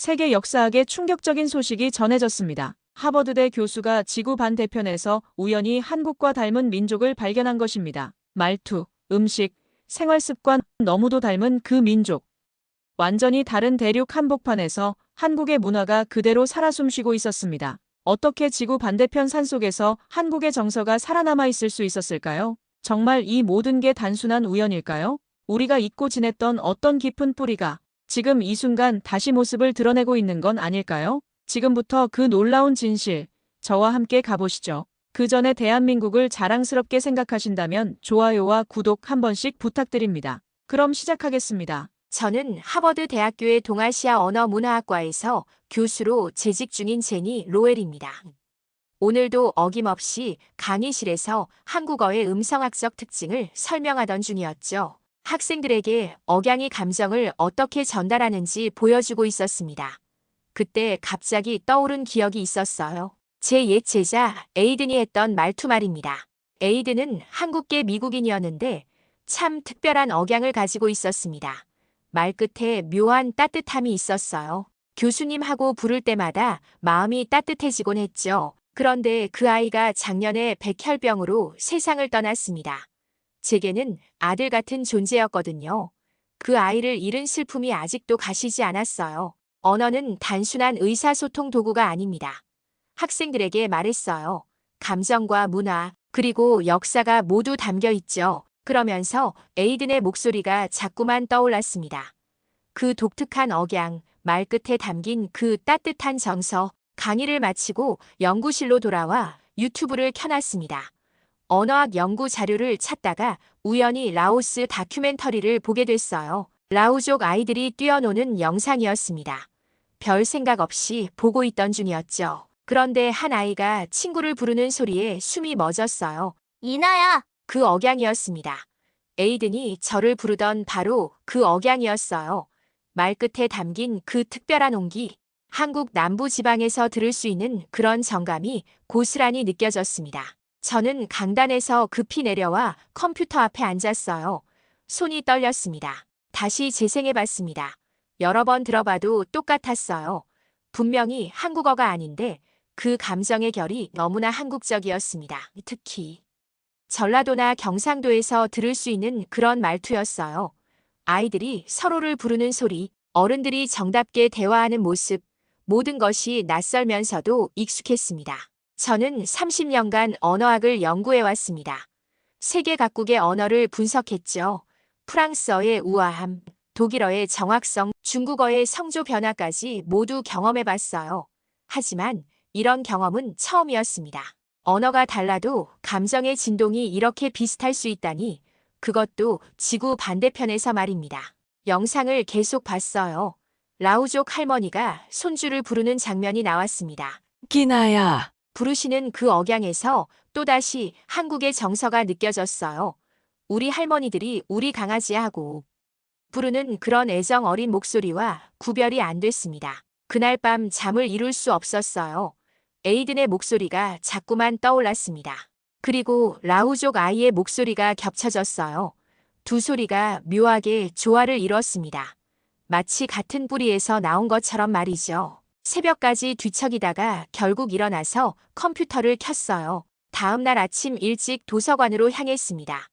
세계 역사학에 충격적인 소식이 전해졌습니다. 하버드대 교수가 지구 반대편에서 우연히 한국과 닮은 민족을 발견한 것입니다. 말투, 음식, 생활 습관, 너무도 닮은 그 민족. 완전히 다른 대륙 한복판에서 한국의 문화가 그대로 살아 숨쉬고 있었습니다. 어떻게 지구 반대편 산속에서 한국의 정서가 살아남아 있을 수 있었을까요? 정말 이 모든 게 단순한 우연일까요? 우리가 잊고 지냈던 어떤 깊은 뿌리가 지금 이 순간 다시 모습을 드러내고 있는 건 아닐까요? 지금부터 그 놀라운 진실, 저와 함께 가보시죠. 그 전에 대한민국을 자랑스럽게 생각하신다면 좋아요와 구독 한 번씩 부탁드립니다. 그럼 시작하겠습니다. 저는 하버드 대학교의 동아시아 언어 문화학과에서 교수로 재직 중인 제니 로엘입니다. 오늘도 어김없이 강의실에서 한국어의 음성학적 특징을 설명하던 중이었죠. 학생들에게 억양이 감정을 어떻게 전달하는지 보여주고 있었습니다. 그때 갑자기 떠오른 기억이 있었어요. 제 옛 제자 에이든이 했던 말투 말입니다. 에이든은 한국계 미국인이었는데 참 특별한 억양을 가지고 있었습니다. 말끝에 묘한 따뜻함이 있었어요. 교수님하고 부를 때마다 마음이 따뜻해지곤 했죠. 그런데 그 아이가 작년에 백혈병으로 세상을 떠났습니다. 제게는 아들 같은 존재였거든요. 그 아이를 잃은 슬픔이 아직도 가시지 않았어요. 언어는 단순한 의사소통 도구가 아닙니다. 학생들에게 말했어요. 감정과 문화, 그리고 역사가 모두 담겨 있죠. 그러면서 에이든의 목소리가 자꾸만 떠올랐습니다. 그 독특한 억양, 말끝에 담긴 그 따뜻한 정서, 강의를 마치고 연구실로 돌아와 유튜브를 켜놨습니다. 언어학 연구 자료를 찾다가 우연히 라오스 다큐멘터리를 보게 됐어요. 라오족 아이들이 뛰어노는 영상이었습니다. 별 생각 없이 보고 있던 중이었죠. 그런데 한 아이가 친구를 부르는 소리에 숨이 멎었어요. 이나야, 그 억양이었습니다. 에이든이 저를 부르던 바로 그 억양이었어요. 말끝에 담긴 그 특별한 온기, 한국 남부 지방에서 들을 수 있는 그런 정감이 고스란히 느껴졌습니다. 저는 강단에서 급히 내려와 컴퓨터 앞에 앉았어요. 손이 떨렸습니다. 다시 재생해봤습니다. 여러 번 들어봐도 똑같았어요. 분명히 한국어가 아닌데 그 감정의 결이 너무나 한국적이었습니다. 특히 전라도나 경상도에서 들을 수 있는 그런 말투였어요. 아이들이 서로를 부르는 소리, 어른들이 정답게 대화하는 모습, 모든 것이 낯설면서도 익숙했습니다. 저는 30년간 언어학을 연구해왔습니다. 세계 각국의 언어를 분석했죠. 프랑스어의 우아함, 독일어의 정확성, 중국어의 성조 변화까지 모두 경험해봤어요. 하지만 이런 경험은 처음이었습니다. 언어가 달라도 감정의 진동이 이렇게 비슷할 수 있다니, 그것도 지구 반대편에서 말입니다. 영상을 계속 봤어요. 라우족 할머니가 손주를 부르는 장면이 나왔습니다. 기나야, 부르시는 그 억양에서 또다시 한국의 정서가 느껴졌어요. 우리 할머니들이 우리 강아지하고 부르는 그런 애정 어린 목소리와 구별이 안 됐습니다. 그날 밤 잠을 이룰 수 없었어요. 에이든의 목소리가 자꾸만 떠올랐습니다. 그리고 라우족 아이의 목소리가 겹쳐졌어요. 두 소리가 묘하게 조화를 이뤘습니다. 마치 같은 뿌리에서 나온 것처럼 말이죠. 새벽까지 뒤척이다가 결국 일어나서 컴퓨터를 켰어요. 다음 날 아침 일찍 도서관으로 향했습니다.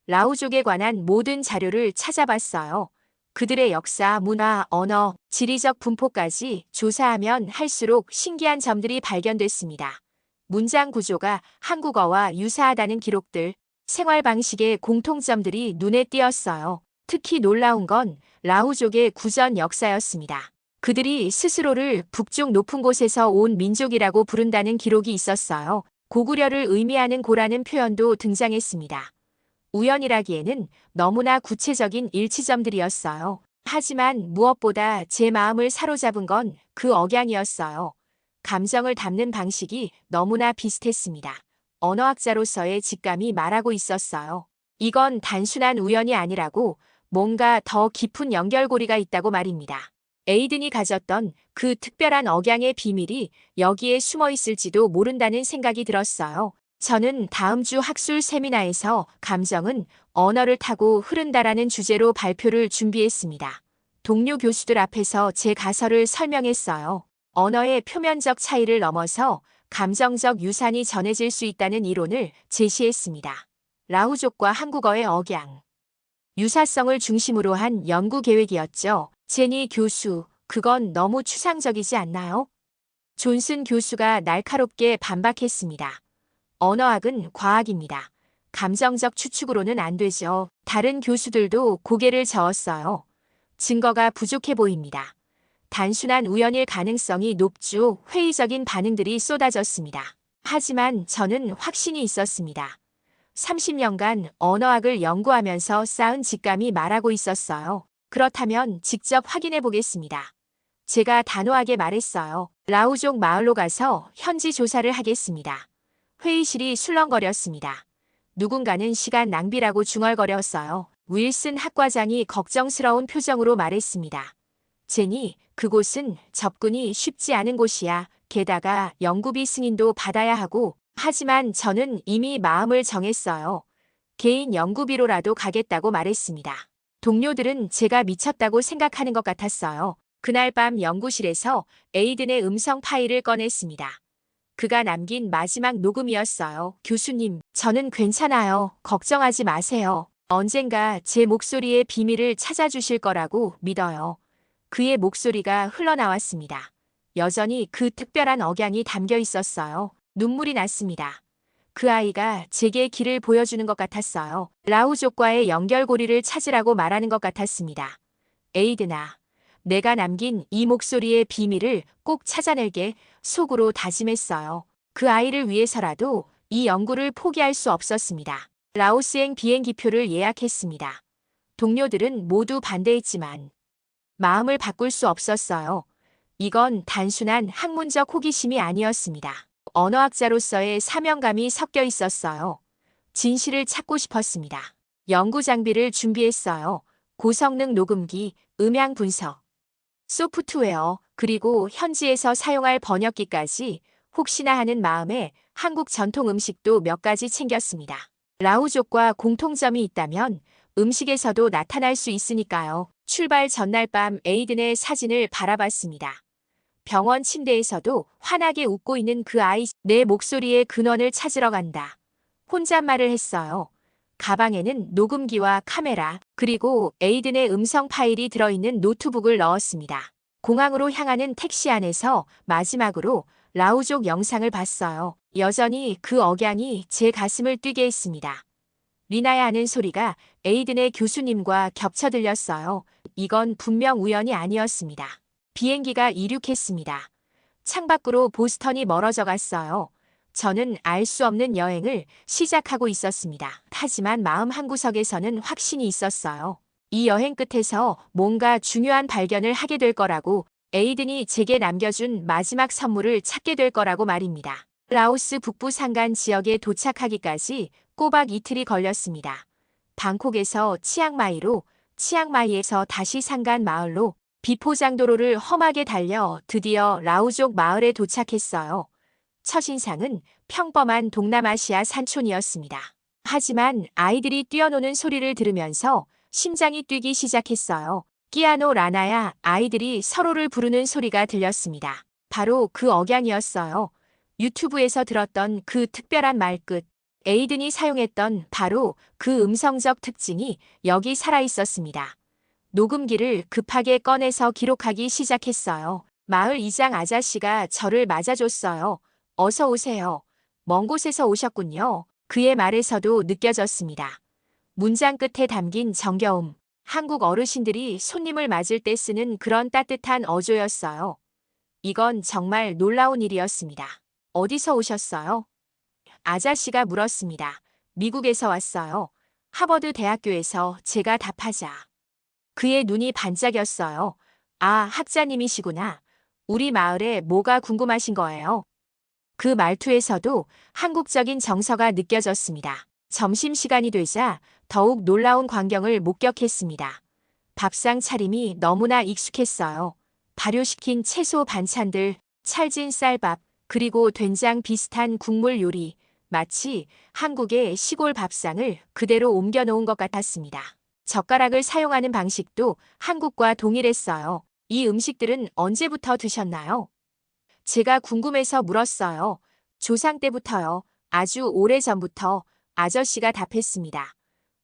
라우족에 관한 모든 자료를 찾아봤어요. 그들의 역사, 문화, 언어, 지리적 분포까지 조사하면 할수록 신기한 점들이 발견됐습니다. 문장 구조가 한국어와 유사하다는 기록들, 생활 방식의 공통점들이 눈에 띄었어요. 특히 놀라운 건 라우족의 구전 역사였습니다. 그들이 스스로를 북쪽 높은 곳에서 온 민족이라고 부른다는 기록이 있었어요. 고구려를 의미하는 고라는 표현도 등장했습니다. 우연이라기에는 너무나 구체적인 일치점들이었어요. 하지만 무엇보다 제 마음을 사로잡은 건 그 억양이었어요. 감정을 담는 방식이 너무나 비슷했습니다. 언어학자로서의 직감이 말하고 있었어요. 이건 단순한 우연이 아니라고, 뭔가 더 깊은 연결고리가 있다고 말입니다. 에이든이 가졌던 그 특별한 억양의 비밀이 여기에 숨어 있을지도 모른다는 생각이 들었어요. 저는 다음 주 학술 세미나에서 감정은 언어를 타고 흐른다라는 주제로 발표를 준비했습니다. 동료 교수들 앞에서 제 가설을 설명했어요. 언어의 표면적 차이를 넘어서 감정적 유산이 전해질 수 있다는 이론을 제시했습니다. 라후족과 한국어의 억양. 유사성을 중심으로 한 연구 계획이었죠. 제니 교수, 그건 너무 추상적이지 않나요? 존슨 교수가 날카롭게 반박했습니다. 언어학은 과학입니다. 감정적 추측으로는 안 되죠. 다른 교수들도 고개를 저었어요. 증거가 부족해 보입니다. 단순한 우연일 가능성이 높죠. 회의적인 반응들이 쏟아졌습니다. 하지만 저는 확신이 있었습니다. 30년간 언어학을 연구하면서 쌓은 직감이 말하고 있었어요. 그렇다면 직접 확인해 보겠습니다. 제가 단호하게 말했어요. 라후족 마을로 가서 현지 조사를 하겠습니다. 회의실이 술렁거렸습니다. 누군가는 시간 낭비라고 중얼거렸어요. 윌슨 학과장이 걱정스러운 표정으로 말했습니다. 제니, 그곳은 접근이 쉽지 않은 곳이야. 게다가 연구비 승인도 받아야 하고, 하지만 저는 이미 마음을 정했어요. 개인 연구비로라도 가겠다고 말했습니다. 동료들은 제가 미쳤다고 생각하는 것 같았어요. 그날 밤 연구실에서 에이든의 음성 파일을 꺼냈습니다. 그가 남긴 마지막 녹음이었어요. 교수님, 저는 괜찮아요. 걱정하지 마세요. 언젠가 제 목소리의 비밀을 찾아주실 거라고 믿어요. 그의 목소리가 흘러나왔습니다. 여전히 그 특별한 억양이 담겨 있었어요. 눈물이 났습니다. 그 아이가 제게 길을 보여주는 것 같았어요. 라후족과의 연결고리를 찾으라고 말하는 것 같았습니다. 에이든아, 내가 남긴 이 목소리의 비밀을 꼭 찾아낼게 속으로 다짐했어요. 그 아이를 위해서라도 이 연구를 포기할 수 없었습니다. 라오스행 비행기표를 예약했습니다. 동료들은 모두 반대했지만 마음을 바꿀 수 없었어요. 이건 단순한 학문적 호기심이 아니었습니다. 언어학자로서의 사명감이 섞여 있었어요. 진실을 찾고 싶었습니다. 연구 장비를 준비했어요. 고성능 녹음기, 음향 분석, 소프트웨어, 그리고 현지에서 사용할 번역기까지 혹시나 하는 마음에 한국 전통 음식도 몇 가지 챙겼습니다. 라후족과 공통점이 있다면 음식에서도 나타날 수 있으니까요. 출발 전날 밤 에이든의 사진을 바라봤습니다. 병원 침대에서도 환하게 웃고 있는 그 아이, 내 목소리의 근원을 찾으러 간다. 혼잣말을 했어요. 가방에는 녹음기와 카메라, 그리고 에이든의 음성 파일이 들어있는 노트북을 넣었습니다. 공항으로 향하는 택시 안에서 마지막으로 라후족 영상을 봤어요. 여전히 그 억양이 제 가슴을 뛰게 했습니다. 리나야 하는 소리가 에이든의 교수님과 겹쳐 들렸어요. 이건 분명 우연이 아니었습니다. 비행기가 이륙했습니다. 창밖으로 보스턴이 멀어져 갔어요. 저는 알 수 없는 여행을 시작하고 있었습니다. 하지만 마음 한구석에서는 확신이 있었어요. 이 여행 끝에서 뭔가 중요한 발견을 하게 될 거라고, 에이든이 제게 남겨준 마지막 선물을 찾게 될 거라고 말입니다. 라오스 북부 산간 지역에 도착하기까지 꼬박 이틀이 걸렸습니다. 방콕에서 치앙마이로, 치앙마이에서 다시 산간 마을로, 비포장도로를 험하게 달려 드디어 라후족 마을에 도착했어요. 첫인상은 평범한 동남아시아 산촌이었습니다. 하지만 아이들이 뛰어노는 소리를 들으면서 심장이 뛰기 시작했어요. 끼아노 라나야, 아이들이 서로를 부르는 소리가 들렸습니다. 바로 그 억양이었어요. 유튜브에서 들었던 그 특별한 말끝, 에이든이 사용했던 바로 그 음성적 특징이 여기 살아있었습니다. 녹음기를 급하게 꺼내서 기록하기 시작했어요. 마을 이장 아저씨가 저를 맞아줬어요. 어서 오세요. 먼 곳에서 오셨군요. 그의 말에서도 느껴졌습니다. 문장 끝에 담긴 정겨움. 한국 어르신들이 손님을 맞을 때 쓰는 그런 따뜻한 어조였어요. 이건 정말 놀라운 일이었습니다. 어디서 오셨어요? 아저씨가 물었습니다. 미국에서 왔어요. 하버드 대학교에서 제가 답하자. 그의 눈이 반짝였어요. 아, 학자님이시구나. 우리 마을에 뭐가 궁금하신 거예요? 그 말투에서도 한국적인 정서가 느껴졌습니다. 점심시간이 되자 더욱 놀라운 광경을 목격했습니다. 밥상 차림이 너무나 익숙했어요. 발효시킨 채소 반찬들, 찰진 쌀밥, 그리고 된장 비슷한 국물 요리, 마치 한국의 시골 밥상을 그대로 옮겨놓은 것 같았습니다. 젓가락을 사용하는 방식도 한국과 동일했어요. 이 음식들은 언제부터 드셨나요? 제가 궁금해서 물었어요. 조상 때부터요. 아주 오래전부터 아저씨가 답했습니다.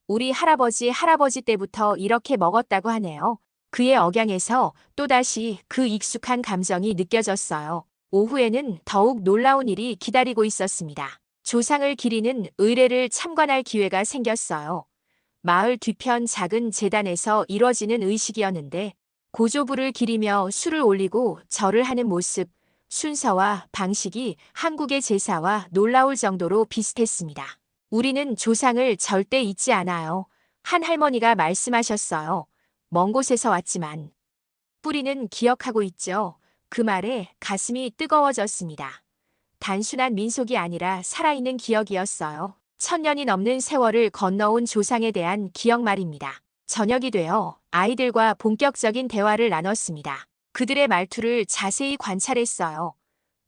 우리 할아버지 때부터 이렇게 먹었다고 하네요. 그의 억양에서 또다시 그 익숙한 감정이 느껴졌어요. 오후에는 더욱 놀라운 일이 기다리고 있었습니다. 조상을 기리는 의례를 참관할 기회가 생겼어요. 마을 뒤편 작은 제단에서 이뤄지는 의식이었는데 고조부를 기리며 술을 올리고 절을 하는 모습, 순서와 방식이 한국의 제사와 놀라울 정도로 비슷했습니다. 우리는 조상을 절대 잊지 않아요. 한 할머니가 말씀하셨어요. 먼 곳에서 왔지만 뿌리는 기억하고 있죠. 그 말에 가슴이 뜨거워졌습니다. 단순한 민속이 아니라 살아있는 기억이었어요. 1000년이 넘는 세월을 건너온 조상에 대한 기억 말입니다. 저녁이 되어 아이들과 본격적인 대화를 나눴습니다. 그들의 말투를 자세히 관찰했어요.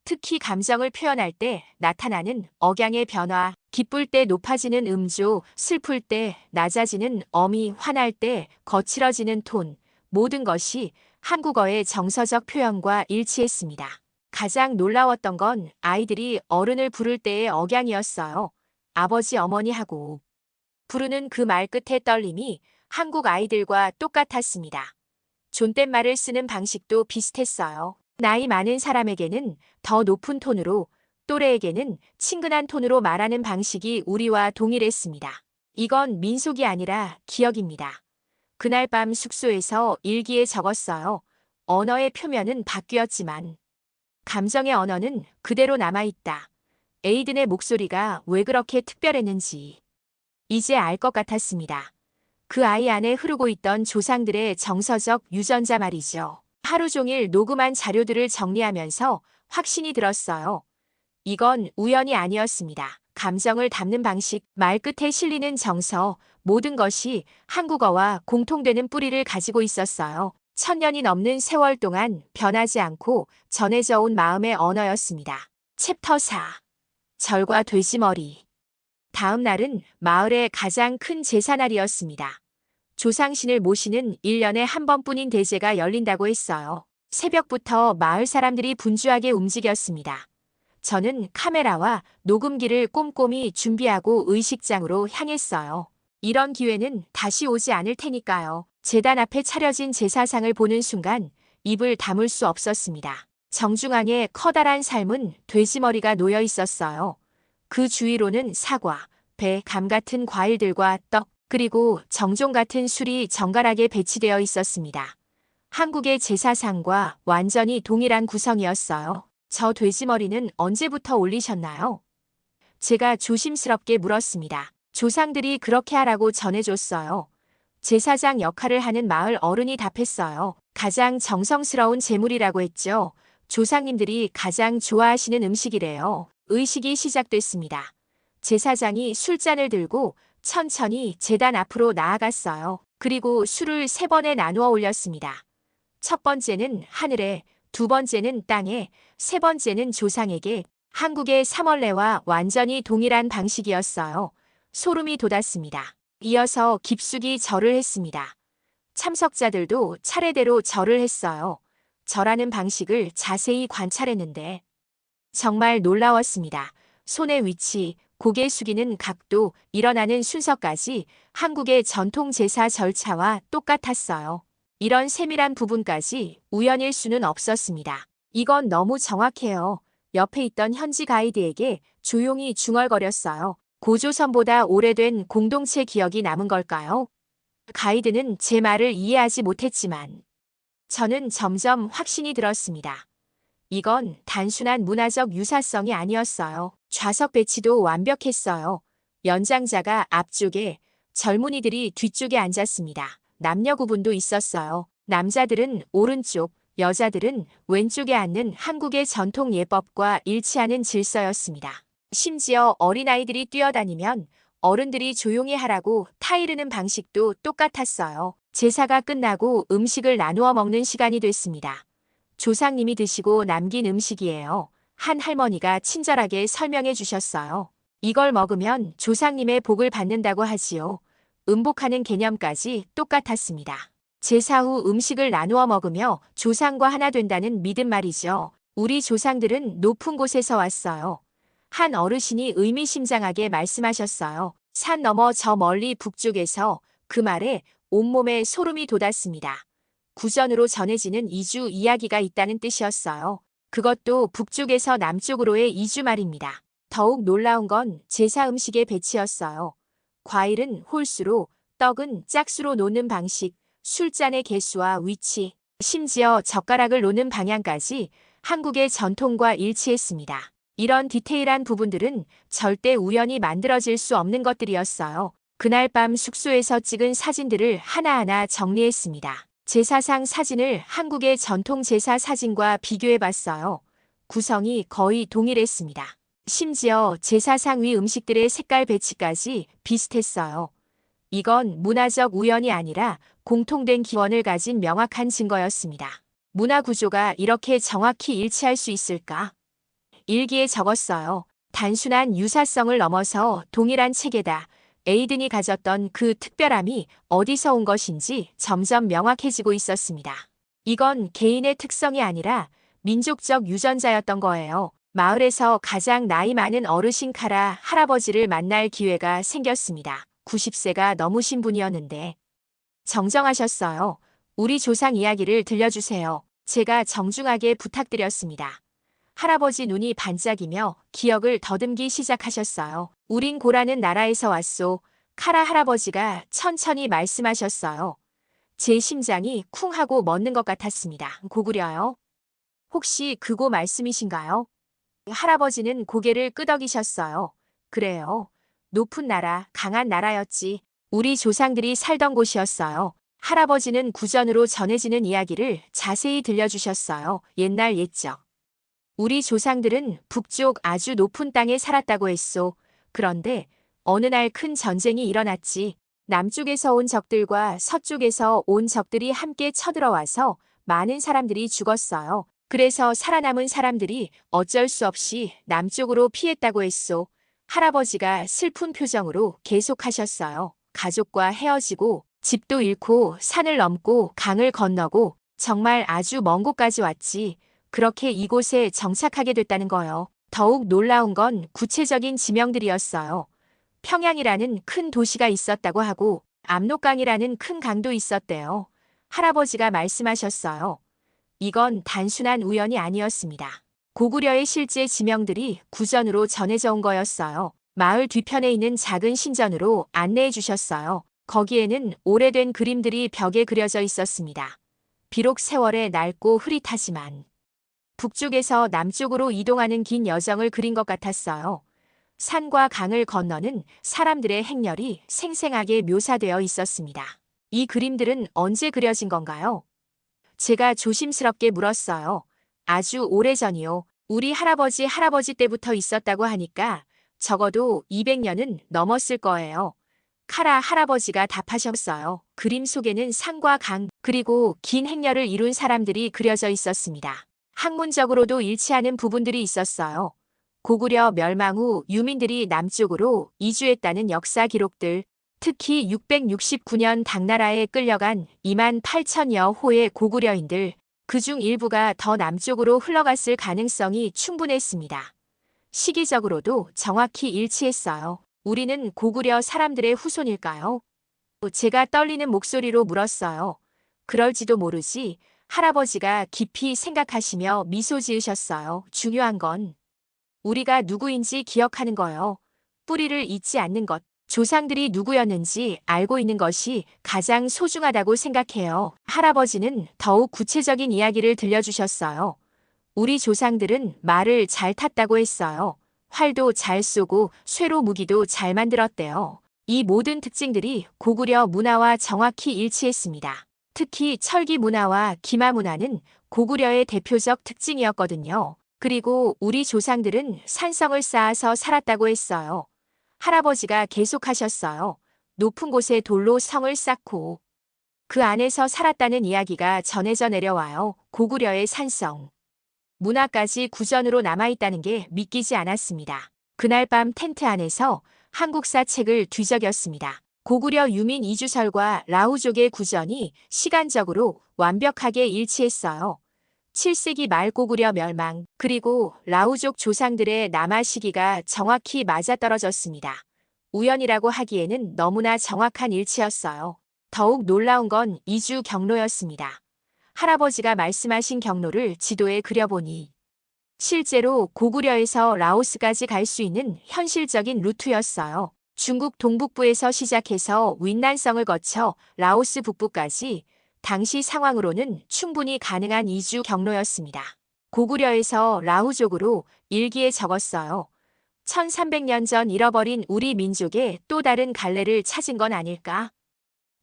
특히 감정을 표현할 때 나타나는 억양의 변화, 기쁠 때 높아지는 음조, 슬플 때 낮아지는 어미, 화날 때 거칠어지는 톤, 모든 것이 한국어의 정서적 표현과 일치했습니다. 가장 놀라웠던 건 아이들이 어른을 부를 때의 억양이었어요. 아버지, 어머니 하고 부르는 그 말 끝의 떨림이 한국 아이들과 똑같았습니다. 존댓말을 쓰는 방식도 비슷했어요. 나이 많은 사람에게는 더 높은 톤으로, 또래에게는 친근한 톤으로 말하는 방식이 우리와 동일했습니다. 이건 민속이 아니라 기억입니다. 그날 밤 숙소에서 일기에 적었어요. 언어의 표면은 바뀌었지만 감정의 언어는 그대로 남아있다. 에이든의 목소리가 왜 그렇게 특별했는지 이제 알 것 같았습니다. 그 아이 안에 흐르고 있던 조상들의 정서적 유전자 말이죠. 하루 종일 녹음한 자료들을 정리하면서 확신이 들었어요. 이건 우연이 아니었습니다. 감정을 담는 방식, 말끝에 실리는 정서, 모든 것이 한국어와 공통되는 뿌리를 가지고 있었어요. 1000년이 넘는 세월 동안 변하지 않고 전해져 온 마음의 언어였습니다. 챕터 4. 절과 돼지머리. 다음 날은 마을의 가장 큰 제사날이었습니다. 조상신을 모시는 1년에 한 번뿐인 대제가 열린다고 했어요. 새벽부터 마을 사람들이 분주하게 움직였습니다. 저는 카메라와 녹음기를 꼼꼼히 준비하고 의식장으로 향했어요. 이런 기회는 다시 오지 않을 테니까요. 제단 앞에 차려진 제사상을 보는 순간 입을 다물 수 없었습니다. 정중앙에 커다란 삶은 돼지머리가 놓여 있었어요. 그 주위로는 사과, 배, 감 같은 과일들과 떡, 그리고 정종 같은 술이 정갈하게 배치되어 있었습니다. 한국의 제사상과 완전히 동일한 구성이었어요. 저 돼지머리는 언제부터 올리셨나요? 제가 조심스럽게 물었습니다. 조상들이 그렇게 하라고 전해줬어요. 제사장 역할을 하는 마을 어른이 답했어요. 가장 정성스러운 제물이라고 했죠. 조상님들이 가장 좋아하시는 음식이래요. 의식이 시작됐습니다. 제사장이 술잔을 들고 천천히 제단 앞으로 나아갔어요. 그리고 술을 3번에 나누어 올렸습니다. 첫 번째는 하늘에, 두 번째는 땅에, 세 번째는 조상에게. 한국의 삼월례와 완전히 동일한 방식이었어요. 소름이 돋았습니다. 이어서 깊숙이 절을 했습니다. 참석자들도 차례대로 절을 했어요. 절하는 방식을 자세히 관찰했는데 정말 놀라웠습니다. 손의 위치, 고개 숙이는 각도, 일어나는 순서까지 한국의 전통 제사 절차와 똑같았어요. 이런 세밀한 부분까지 우연일 수는 없었습니다. 이건 너무 정확해요. 옆에 있던 현지 가이드에게 조용히 중얼거렸어요. 고조선보다 오래된 공동체 기억이 남은 걸까요? 가이드는 제 말을 이해하지 못했지만 저는 점점 확신이 들었습니다. 이건 단순한 문화적 유사성이 아니었어요. 좌석 배치도 완벽했어요. 연장자가 앞쪽에, 젊은이들이 뒤쪽에 앉았습니다. 남녀 구분도 있었어요. 남자들은 오른쪽, 여자들은 왼쪽에 앉는 한국의 전통 예법과 일치하는 질서였습니다. 심지어 어린아이들이 뛰어다니면 어른들이 조용히 하라고 타이르는 방식도 똑같았어요. 제사가 끝나고 음식을 나누어 먹는 시간이 됐습니다. 조상님이 드시고 남긴 음식이에요. 한 할머니가 친절하게 설명해 주셨어요. 이걸 먹으면 조상님의 복을 받는다고 하지요. 음복하는 개념까지 똑같았습니다. 제사 후 음식을 나누어 먹으며 조상과 하나 된다는 믿음 말이죠. 우리 조상들은 높은 곳에서 왔어요. 한 어르신이 의미심장하게 말씀하셨어요. 산 너머 저 멀리 북쪽에서. 그 말에 온몸에 소름이 돋았습니다. 구전으로 전해지는 이주 이야기가 있다는 뜻이었어요. 그것도 북쪽에서 남쪽으로의 이주 말입니다. 더욱 놀라운 건 제사 음식의 배치였어요. 과일은 홀수로, 떡은 짝수로 놓는 방식, 술잔의 개수와 위치, 심지어 젓가락을 놓는 방향까지 한국의 전통과 일치했습니다. 이런 디테일한 부분들은 절대 우연히 만들어질 수 없는 것들이었어요. 그날 밤 숙소에서 찍은 사진들을 하나하나 정리했습니다. 제사상 사진을 한국의 전통 제사 사진과 비교해봤어요. 구성이 거의 동일했습니다. 심지어 제사상 위 음식들의 색깔 배치까지 비슷했어요. 이건 문화적 우연이 아니라 공통된 기원을 가진 명확한 증거였습니다. 문화 구조가 이렇게 정확히 일치할 수 있을까? 일기에 적었어요. 단순한 유사성을 넘어서 동일한 체계다. 에이든이 가졌던 그 특별함이 어디서 온 것인지 점점 명확해지고 있었습니다. 이건 개인의 특성이 아니라 민족적 유전자였던 거예요. 마을에서 가장 나이 많은 어르신 카라 할아버지를 만날 기회가 생겼습니다. 90세가 넘으신 분이었는데 정정하셨어요. 우리 조상 이야기를 들려주세요. 제가 정중하게 부탁드렸습니다. 할아버지 눈이 반짝이며 기억을 더듬기 시작하셨어요. 우린 고라는 나라에서 왔소. 카라 할아버지가 천천히 말씀하셨어요. 제 심장이 쿵 하고 멎는 것 같았습니다. 고구려요? 혹시 그곳 말씀이신가요? 할아버지는 고개를 끄덕이셨어요. 그래요. 높은 나라, 강한 나라였지. 우리 조상들이 살던 곳이었어요. 할아버지는 구전으로 전해지는 이야기를 자세히 들려주셨어요. 옛날 옛적. 우리 조상들은 북쪽 아주 높은 땅에 살았다고 했소. 그런데 어느 날 큰 전쟁이 일어났지. 남쪽에서 온 적들과 서쪽에서 온 적들이 함께 쳐들어와서 많은 사람들이 죽었어요. 그래서 살아남은 사람들이 어쩔 수 없이 남쪽으로 피했다고 했소. 할아버지가 슬픈 표정으로 계속하셨어요. 가족과 헤어지고 집도 잃고 산을 넘고 강을 건너고 정말 아주 먼 곳까지 왔지. 그렇게 이곳에 정착하게 됐다는 거요. 더욱 놀라운 건 구체적인 지명들이었어요. 평양이라는 큰 도시가 있었다고 하고 압록강이라는 큰 강도 있었대요. 할아버지가 말씀하셨어요. 이건 단순한 우연이 아니었습니다. 고구려의 실제 지명들이 구전으로 전해져 온 거였어요. 마을 뒤편에 있는 작은 신전으로 안내해 주셨어요. 거기에는 오래된 그림들이 벽에 그려져 있었습니다. 비록 세월의 낡고 흐릿하지만 북쪽에서 남쪽으로 이동하는 긴 여정을 그린 것 같았어요. 산과 강을 건너는 사람들의 행렬이 생생하게 묘사되어 있었습니다. 이 그림들은 언제 그려진 건가요? 제가 조심스럽게 물었어요. 아주 오래전이요. 우리 할아버지 때부터 있었다고 하니까 적어도 200년은 넘었을 거예요. 카라 할아버지가 답하셨어요. 그림 속에는 산과 강, 그리고 긴 행렬을 이룬 사람들이 그려져 있었습니다. 학문적으로도 일치하는 부분들이 있었어요. 고구려 멸망 후 유민들이 남쪽으로 이주했다는 역사 기록들, 특히 669년 당나라에 끌려간 2만 8천여 호의 고구려인들, 그중 일부가 더 남쪽으로 흘러갔을 가능성이 충분했습니다. 시기적으로도 정확히 일치했어요. 우리는 고구려 사람들의 후손일까요? 제가 떨리는 목소리로 물었어요. 그럴지도 모르지. 할아버지가 깊이 생각하시며 미소 지으셨어요. 중요한 건 우리가 누구인지 기억하는 거요. 뿌리를 잊지 않는 것. 조상들이 누구였는지 알고 있는 것이 가장 소중하다고 생각해요. 할아버지는 더욱 구체적인 이야기를 들려주셨어요. 우리 조상들은 말을 잘 탔다고 했어요. 활도 잘 쏘고 쇠로 무기도 잘 만들었대요. 이 모든 특징들이 고구려 문화와 정확히 일치했습니다. 특히 철기 문화와 기마 문화는 고구려의 대표적 특징이었거든요. 그리고 우리 조상들은 산성을 쌓아서 살았다고 했어요. 할아버지가 계속하셨어요. 높은 곳에 돌로 성을 쌓고 그 안에서 살았다는 이야기가 전해져 내려와요. 고구려의 산성. 문화까지 구전으로 남아있다는 게 믿기지 않았습니다. 그날 밤 텐트 안에서 한국사 책을 뒤적였습니다. 고구려 유민 이주설과 라우족의 구전이 시간적으로 완벽하게 일치했어요. 7세기 말 고구려 멸망, 그리고 라우족 조상들의 남하 시기가 정확히 맞아떨어졌습니다. 우연이라고 하기에는 너무나 정확한 일치였어요. 더욱 놀라운 건 이주 경로였습니다. 할아버지가 말씀하신 경로를 지도에 그려보니 실제로 고구려에서 라오스까지 갈 수 있는 현실적인 루트였어요. 중국 동북부에서 시작해서 윈난성을 거쳐 라오스 북부까지 당시 상황으로는 충분히 가능한 이주 경로였습니다. 고구려에서 라우족으로 일기에 적었어요. 1300년 전 잃어버린 우리 민족의 또 다른 갈래를 찾은 건 아닐까?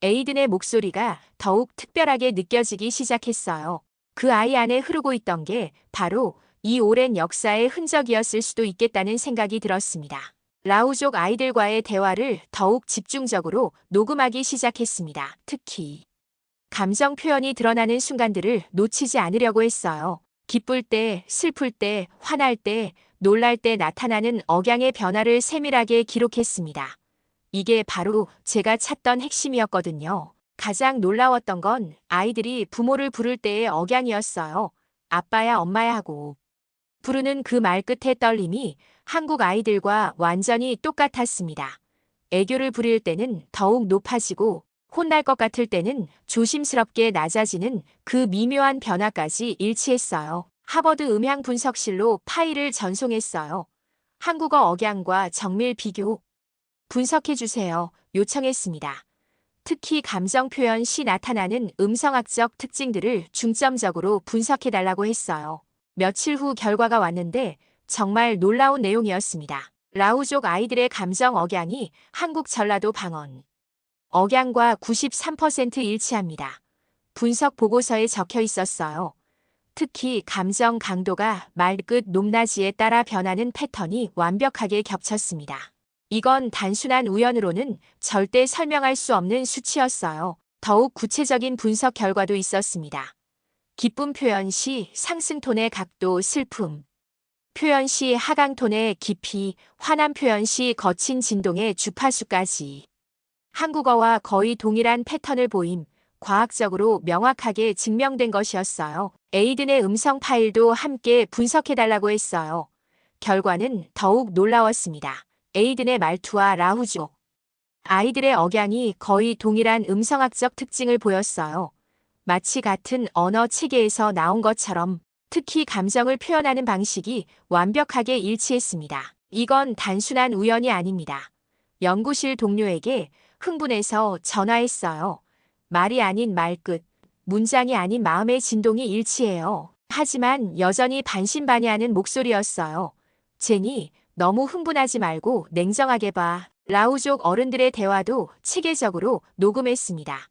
에이든의 목소리가 더욱 특별하게 느껴지기 시작했어요. 그 아이 안에 흐르고 있던 게 바로 이 오랜 역사의 흔적이었을 수도 있겠다는 생각이 들었습니다. 라우족 아이들과의 대화를 더욱 집중적으로 녹음하기 시작했습니다. 특히 감정 표현이 드러나는 순간들을 놓치지 않으려고 했어요. 기쁠 때, 슬플 때, 화날 때, 놀랄 때 나타나는 억양의 변화를 세밀하게 기록했습니다. 이게 바로 제가 찾던 핵심이었거든요. 가장 놀라웠던 건 아이들이 부모를 부를 때의 억양이었어요. 아빠야, 엄마야 하고 부르는 그 말끝의 떨림이 한국 아이들과 완전히 똑같았습니다. 애교를 부릴 때는 더욱 높아지고 혼날 것 같을 때는 조심스럽게 낮아지는 그 미묘한 변화까지 일치했어요. 하버드 음향 분석실로 파일을 전송했어요. 한국어 억양과 정밀 비교 분석해주세요. 요청했습니다. 특히 감정 표현 시 나타나는 음성학적 특징들을 중점적으로 분석해달라고 했어요. 며칠 후 결과가 왔는데 정말 놀라운 내용이었습니다. 라우족 아이들의 감정 억양이 한국 전라도 방언 억양과 93% 일치합니다. 분석 보고서에 적혀 있었어요. 특히 감정 강도가 말끝 높낮이에 따라 변하는 패턴이 완벽하게 겹쳤습니다. 이건 단순한 우연으로는 절대 설명할 수 없는 수치였어요. 더욱 구체적인 분석 결과도 있었습니다. 기쁨 표현 시 상승톤의 각도 슬픔, 표현 시 하강톤의 깊이, 화남 표현 시 거친 진동의 주파수까지 한국어와 거의 동일한 패턴을 보임, 과학적으로 명확하게 증명된 것이었어요. 에이든의 음성 파일도 함께 분석해달라고 했어요. 결과는 더욱 놀라웠습니다. 에이든의 말투와 라우족 아이들의 억양이 거의 동일한 음성학적 특징을 보였어요. 마치 같은 언어 체계에서 나온 것처럼 특히 감정을 표현하는 방식이 완벽하게 일치했습니다. 이건 단순한 우연이 아닙니다. 연구실 동료에게 흥분해서 전화했어요. 말이 아닌 말끝, 문장이 아닌 마음의 진동이 일치해요. 하지만 여전히 반신반의하는 목소리였어요. 제니, 너무 흥분하지 말고 냉정하게 봐. 라우족 어른들의 대화도 체계적으로 녹음했습니다.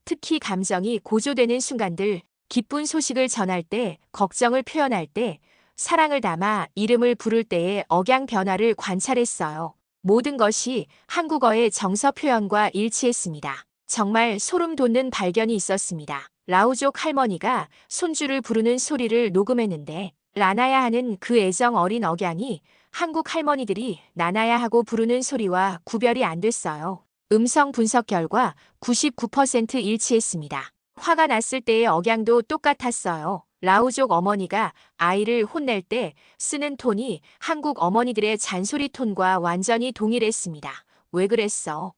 특히 감정이 고조되는 순간들, 기쁜 소식을 전할 때, 걱정을 표현할 때, 사랑을 담아 이름을 부를 때의 억양 변화를 관찰했어요. 모든 것이 한국어의 정서 표현과 일치했습니다. 정말 소름 돋는 발견이 있었습니다. 라우족 할머니가 손주를 부르는 소리를 녹음했는데 라나야 하는 그 애정 어린 억양이 한국 할머니들이 나나야 하고 부르는 소리와 구별이 안 됐어요. 음성 분석 결과 99% 일치했습니다. 화가 났을 때의 억양도 똑같았어요. 라우족 어머니가 아이를 혼낼 때 쓰는 톤이 한국 어머니들의 잔소리 톤과 완전히 동일했습니다. 왜 그랬어?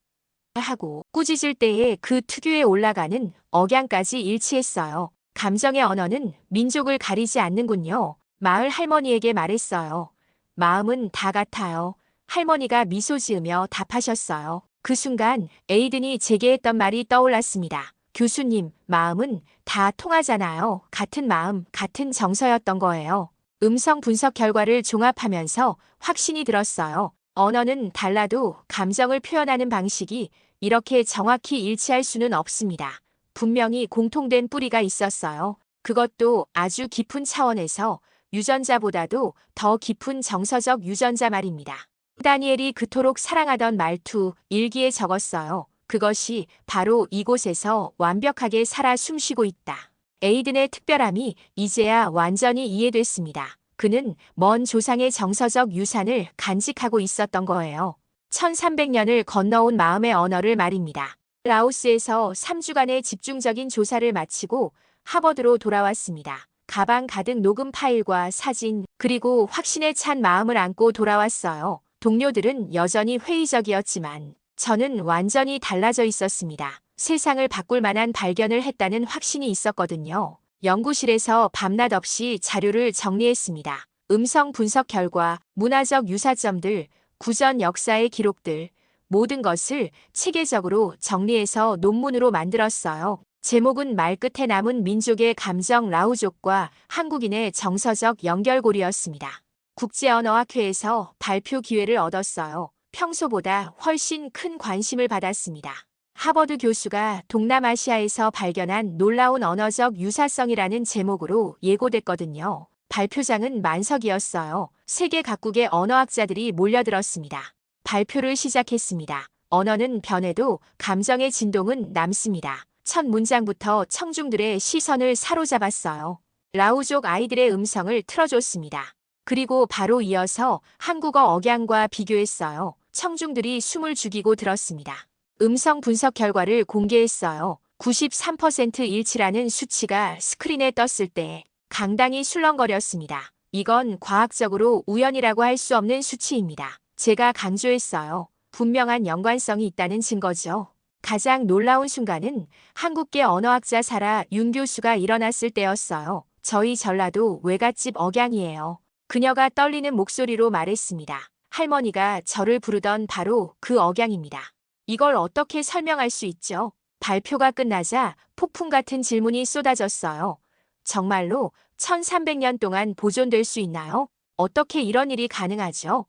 하고 꾸짖을 때의 그 특유의 올라가는 억양까지 일치했어요. 감정의 언어는 민족을 가리지 않는군요. 마을 할머니에게 말했어요. 마음은 다 같아요. 할머니가 미소 지으며 답하셨어요. 그 순간 에이든이 제게 했던 말이 떠올랐습니다. 교수님, 마음은 다 통하잖아요. 같은 마음, 같은 정서였던 거예요. 음성 분석 결과를 종합하면서 확신이 들었어요. 언어는 달라도 감정을 표현하는 방식이 이렇게 정확히 일치할 수는 없습니다. 분명히 공통된 뿌리가 있었어요. 그것도 아주 깊은 차원에서 유전자보다도 더 깊은 정서적 유전자 말입니다. 다니엘이 그토록 사랑하던 말투, 일기에 적었어요. 그것이 바로 이곳에서 완벽하게 살아 숨쉬고 있다. 에이든의 특별함이 이제야 완전히 이해됐습니다. 그는 먼 조상의 정서적 유산을 간직하고 있었던 거예요. 1300년을 건너온 마음의 언어를 말입니다. 라오스에서 3주간의 집중적인 조사를 마치고 하버드로 돌아왔습니다. 가방 가득 녹음 파일과 사진, 그리고 확신에 찬 마음을 안고 돌아왔어요. 동료들은 여전히 회의적이었지만 저는 완전히 달라져 있었습니다. 세상을 바꿀 만한 발견을 했다는 확신이 있었거든요. 연구실에서 밤낮 없이 자료를 정리했습니다. 음성 분석 결과, 문화적 유사점들, 구전 역사의 기록들, 모든 것을 체계적으로 정리해서 논문으로 만들었어요. 제목은 말끝에 남은 민족의 감정 라우족과 한국인의 정서적 연결고리였습니다. 국제언어학회에서 발표 기회를 얻었어요. 평소보다 훨씬 큰 관심을 받았습니다. 하버드 교수가 동남아시아에서 발견한 놀라운 언어적 유사성이라는 제목으로 예고됐거든요. 발표장은 만석이었어요. 세계 각국의 언어학자들이 몰려들었습니다. 발표를 시작했습니다. 언어는 변해도 감정의 진동은 남습니다. 첫 문장부터 청중들의 시선을 사로잡았어요. 라우족 아이들의 음성을 틀어줬습니다. 그리고 바로 이어서 한국어 억양과 비교했어요. 청중들이 숨을 죽이고 들었습니다. 음성 분석 결과를 공개했어요. 93% 일치라는 수치가 스크린에 떴을 때 강당이 술렁거렸습니다. 이건 과학적으로 우연이라고 할 수 없는 수치입니다. 제가 강조했어요. 분명한 연관성이 있다는 증거죠. 가장 놀라운 순간은 한국계 언어학자 사라 윤 교수가 일어났을 때였어요. 저희 전라도 외갓집 억양이에요. 그녀가 떨리는 목소리로 말했습니다. 할머니가 저를 부르던 바로 그 억양입니다. 이걸 어떻게 설명할 수 있죠? 발표가 끝나자 폭풍 같은 질문이 쏟아졌어요. 정말로 1300년 동안 보존될 수 있나요? 어떻게 이런 일이 가능하죠?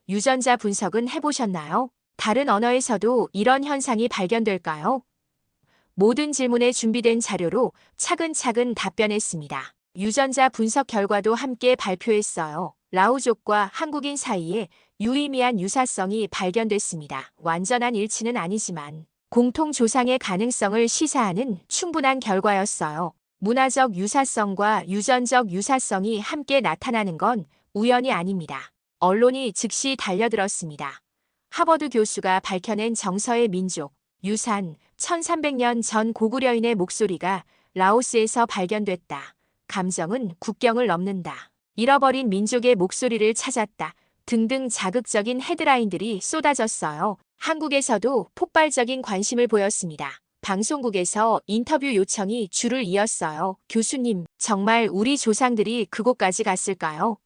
유전자 분석은 해보셨나요? 다른 언어에서도 이런 현상이 발견될까요? 모든 질문에 준비된 자료로 차근차근 답변했습니다. 유전자 분석 결과도 함께 발표했어요. 라우족과 한국인 사이에 유의미한 유사성이 발견됐습니다. 완전한 일치는 아니지만 공통 조상의 가능성을 시사하는 충분한 결과였어요. 문화적 유사성과 유전적 유사성이 함께 나타나는 건 우연이 아닙니다. 언론이 즉시 달려들었습니다. 하버드 교수가 밝혀낸 정서의 민족, 유산, 1300년 전 고구려인의 목소리가 라오스에서 발견됐다. 감정은 국경을 넘는다. 잃어버린 민족의 목소리를 찾았다. 등등 자극적인 헤드라인들이 쏟아졌어요. 한국에서도 폭발적인 관심을 보였습니다. 방송국에서 인터뷰 요청이 줄을 이었어요. 교수님, 정말 우리 조상들이 그곳까지 갔을까요?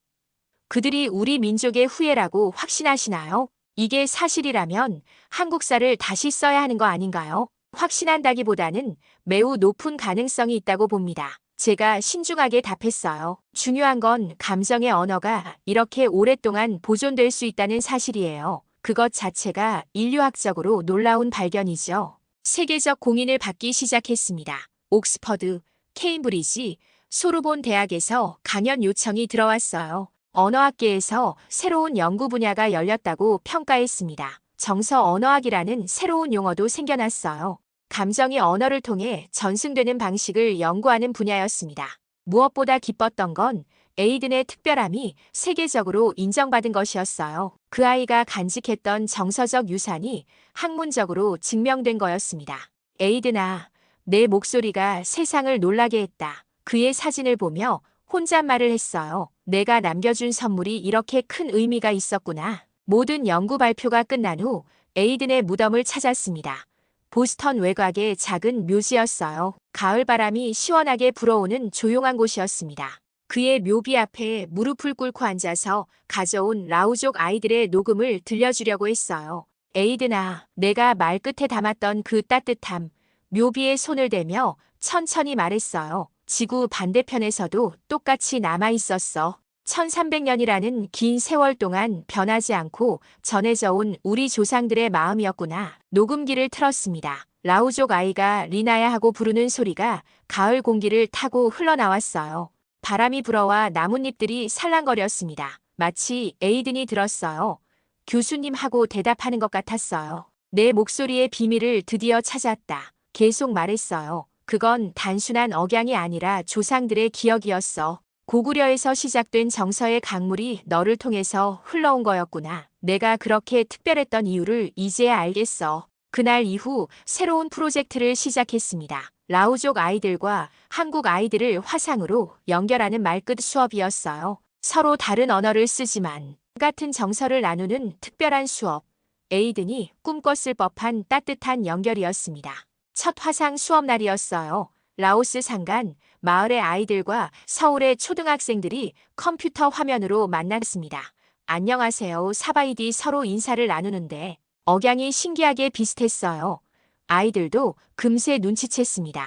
그들이 우리 민족의 후예라고 확신하시나요? 이게 사실이라면 한국사를 다시 써야 하는 거 아닌가요? 확신한다기보다는 매우 높은 가능성이 있다고 봅니다. 제가 신중하게 답했어요. 중요한 건 감정의 언어가 이렇게 오랫동안 보존될 수 있다는 사실이에요. 그것 자체가 인류학적으로 놀라운 발견이죠. 세계적 공인을 받기 시작했습니다. 옥스퍼드, 케임브리지, 소르본 대학에서 강연 요청이 들어왔어요. 언어학계에서 새로운 연구 분야가 열렸다고 평가했습니다. 정서 언어학이라는 새로운 용어도 생겨났어요. 감정이 언어를 통해 전승되는 방식을 연구하는 분야였습니다. 무엇보다 기뻤던 건 에이든의 특별함이 세계적으로 인정받은 것이었어요. 그 아이가 간직했던 정서적 유산이 학문적으로 증명된 거였습니다. 에이든아, 내 목소리가 세상을 놀라게 했다. 그의 사진을 보며 혼잣말을 했어요. 내가 남겨준 선물이 이렇게 큰 의미가 있었구나. 모든 연구 발표가 끝난 후 에이든의 무덤을 찾았습니다. 보스턴 외곽의 작은 묘지였어요. 가을바람이 시원하게 불어오는 조용한 곳이었습니다. 그의 묘비 앞에 무릎을 꿇고 앉아서 가져온 라우족 아이들의 녹음을 들려주려고 했어요. 에이든아, 내가 말끝에 담았던 그 따뜻함, 묘비에 손을 대며 천천히 말했어요. 지구 반대편에서도 똑같이 남아있었어. 1300년이라는 긴 세월 동안 변하지 않고 전해져온 우리 조상들의 마음이었구나. 녹음기를 틀었습니다. 라우족 아이가 리나야 하고 부르는 소리가 가을 공기를 타고 흘러나왔어요. 바람이 불어와 나뭇잎들이 살랑거렸습니다. 마치 에이든이 들었어요. 교수님 하고 대답하는 것 같았어요. 내 목소리의 비밀을 드디어 찾았다. 계속 말했어요. 그건 단순한 억양이 아니라 조상들의 기억이었어. 고구려에서 시작된 정서의 강물이 너를 통해서 흘러온 거였구나. 내가 그렇게 특별했던 이유를 이제야 알겠어. 그날 이후 새로운 프로젝트를 시작했습니다. 라오족 아이들과 한국 아이들을 화상으로 연결하는 말끝 수업이었어요. 서로 다른 언어를 쓰지만 같은 정서를 나누는 특별한 수업. 에이든이 꿈꿨을 법한 따뜻한 연결이었습니다. 첫 화상 수업 날이었어요. 라오스 상간, 마을의 아이들과 서울의 초등학생들이 컴퓨터 화면으로 만났습니다. 안녕하세요. 사바이디 서로 인사를 나누는데 억양이 신기하게 비슷했어요. 아이들도 금세 눈치챘습니다.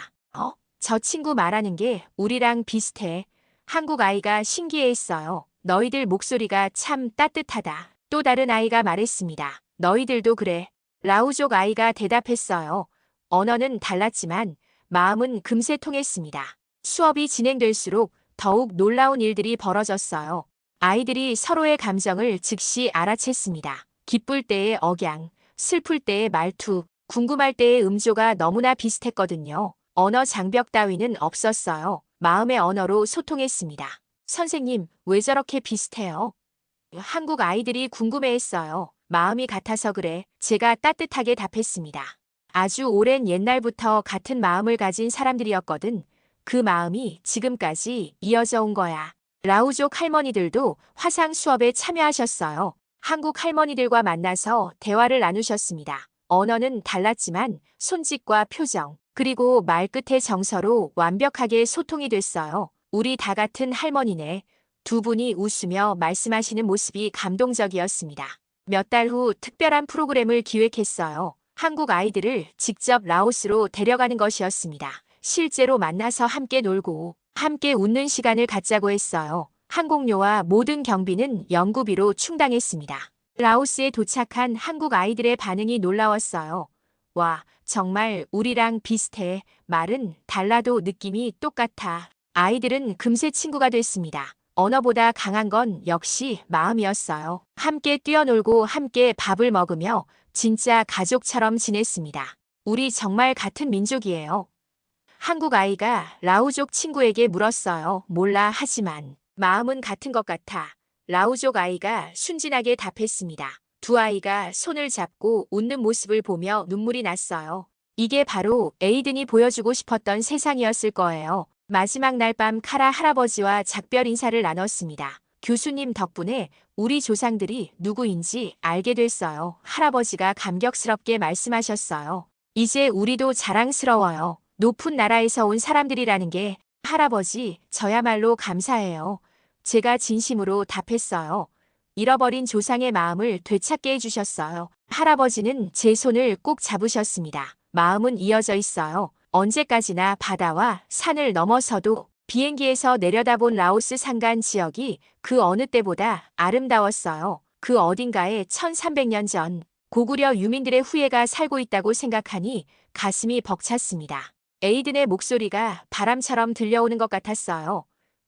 저 친구 말하는 게 우리랑 비슷해. 한국 아이가 신기해했어요. 너희들 목소리가 참 따뜻하다. 또 다른 아이가 말했습니다. 너희들도 그래. 라오족 아이가 대답했어요. 언어는 달랐지만 마음은 금세 통했습니다. 수업이 진행될수록 더욱 놀라운 일들이 벌어졌어요. 아이들이 서로의 감정을 즉시 알아챘습니다. 기쁠 때의 억양, 슬플 때의 말투, 궁금할 때의 음조가 너무나 비슷했거든요. 언어 장벽 따위는 없었어요. 마음의 언어로 소통했습니다. 선생님, 왜 저렇게 비슷해요? 한국 아이들이 궁금해했어요. 마음이 같아서 그래. 제가 따뜻하게 답했습니다. 아주 오랜 옛날부터 같은 마음을 가진 사람들이었거든. 그 마음이 지금까지 이어져 온 거야. 라오족 할머니들도 화상 수업에 참여하셨어요. 한국 할머니들과 만나서 대화를 나누셨습니다. 언어는 달랐지만 손짓과 표정, 그리고 말끝의 정서로 완벽하게 소통이 됐어요. 우리 다 같은 할머니네. 두 분이 웃으며 말씀하시는 모습이 감동적이었습니다. 몇 달 후 특별한 프로그램을 기획했어요. 한국 아이들을 직접 라오스로 데려가는 것이었습니다. 실제로 만나서 함께 놀고 함께 웃는 시간을 갖자고 했어요. 항공료와 모든 경비는 연구비로 충당했습니다. 라오스에 도착한 한국 아이들의 반응이 놀라웠어요. 와, 정말 우리랑 비슷해. 말은 달라도 느낌이 똑같아. 아이들은 금세 친구가 됐습니다. 언어보다 강한 건 역시 마음이었어요. 함께 뛰어놀고 함께 밥을 먹으며 진짜 가족처럼 지냈습니다. 우리 정말 같은 민족이에요. 한국 아이가 라오족 친구에게 물었어요. 몰라 하지만 마음은 같은 것 같아. 라오족 아이가 순진하게 답했습니다. 두 아이가 손을 잡고 웃는 모습을 보며 눈물이 났어요. 이게 바로 에이든이 보여주고 싶었던 세상이었을 거예요. 마지막 날 밤 카라 할아버지와 작별 인사를 나눴습니다. 교수님 덕분에 우리 조상들이 누구인지 알게 됐어요. 할아버지가 감격스럽게 말씀하셨어요. 이제 우리도 자랑스러워요. 높은 나라에서 온 사람들이라는 게. 할아버지, 저야말로 감사해요. 제가 진심으로 답했어요. 잃어버린 조상의 마음을 되찾게 해주셨어요. 할아버지는 제 손을 꼭 잡으셨습니다. 마음은 이어져 있어요. 언제까지나 바다와 산을 넘어서도 비행기에서 내려다본 라오스 산간 지역이 그 어느 때보다 아름다웠어요. 그 어딘가에 1300년 전 고구려 유민들의 후예가 살고 있다고 생각하니 가슴이 벅찼습니다. 에이든의 목소리가 바람처럼 들려오는 것 같았어요.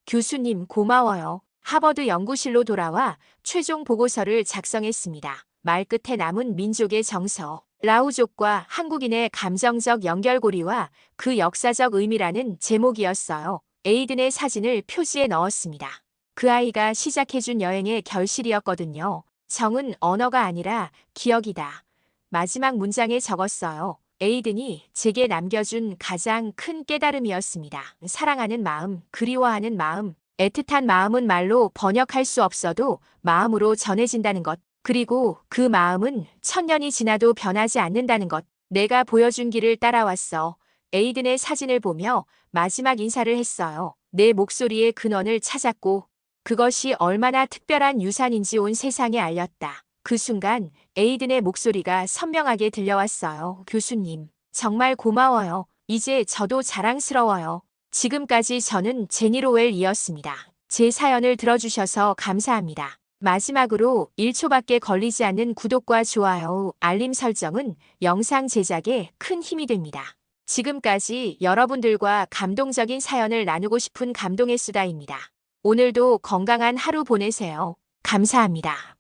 교수님 고마워요. 하버드 연구실로 돌아와 최종 보고서를 작성했습니다. 말끝에 남은 민족의 정서, 라오족과 한국인의 감정적 연결고리와 그 역사적 의미라는 제목이었어요. 에이든의 사진을 표지에 넣었습니다. 그 아이가 시작해준 여행의 결실이었거든요. 정은 언어가 아니라 기억이다. 마지막 문장에 적었어요. 에이든이 제게 남겨준 가장 큰 깨달음이었습니다. 사랑하는 마음, 그리워하는 마음, 애틋한 마음은 말로 번역할 수 없어도 마음으로 전해진다는 것. 그리고 그 마음은 1000년이 지나도 변하지 않는다는 것. 내가 보여준 길을 따라왔어. 에이든의 사진을 보며 마지막 인사를 했어요. 내 목소리의 근원을 찾았고 그것이 얼마나 특별한 유산인지 온 세상에 알렸다. 그 순간 에이든의 목소리가 선명하게 들려왔어요. 교수님, 정말 고마워요. 이제 저도 자랑스러워요. 지금까지 저는 제니 로웰이었습니다. 제 사연을 들어주셔서 감사합니다. 마지막으로 1초밖에 걸리지 않는 구독과 좋아요, 알림 설정은 영상 제작에 큰 힘이 됩니다. 지금까지 여러분들과 감동적인 사연을 나누고 싶은 감동의 수다입니다. 오늘도 건강한 하루 보내세요. 감사합니다.